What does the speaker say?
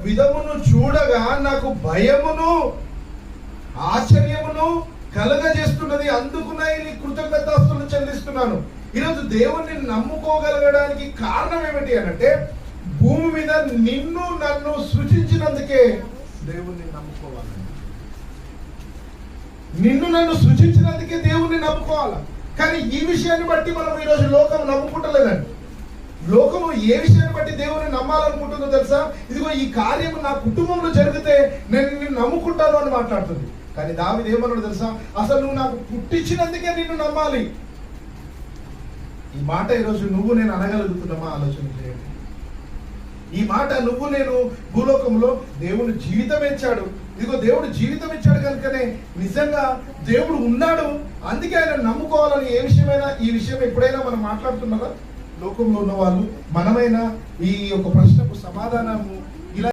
విధమును చూడగా నాకు భయమును ఆశ్చర్యమును కలగజేస్తున్నది. అందుకు నేను కృతజ్ఞతాస్తులు చెల్లిస్తున్నాను. ఈరోజు దేవుణ్ణి నమ్ముకోగలగడానికి కారణం ఏమిటి అనంటే, భూమి మీద నిన్ను నన్ను సృజించినందుకే దేవుణ్ణి నమ్ముకోవాలి. నిన్ను నన్ను సృజించినందుకే దేవుణ్ణి నమ్ముకోవాలి. కానీ ఈ విషయాన్ని బట్టి మనం ఈరోజు లోకం నమ్ముకుంటలేదండి. లోకము ఏ విషయాన్ని బట్టి దేవుని నమ్మాలనుకుంటుందో తెలుసా? ఇదిగో ఈ కార్యం నా కుటుంబంలో జరిగితే నేను నిన్ను నమ్ముకుంటాను అని మాట్లాడుతుంది. కానీ దావీదు ఏమన్నాడు తెలుసా? అసలు నువ్వు నాకు పుట్టించినందుకే నిన్ను నమ్మాలి. ఈ మాట ఈరోజు నువ్వు నేను అనగలుగుతున్నామా? ఆలోచన చేయండి. ఈ మాట నువ్వు నేను భూలోకంలో దేవుడు జీవితం ఇచ్చాడు. ఇదిగో దేవుడు జీవితం ఇచ్చాడు కనుకనే నిజంగా దేవుడు ఉన్నాడు, అందుకే ఆయన నమ్ముకోవాలని ఏ విషయమైనా ఈ విషయం ఎప్పుడైనా మనం మాట్లాడుతున్నారా? లోకంలో ఉన్న వాళ్ళు మనమైనా ఈ యొక్క ప్రశ్నకు సమాధానము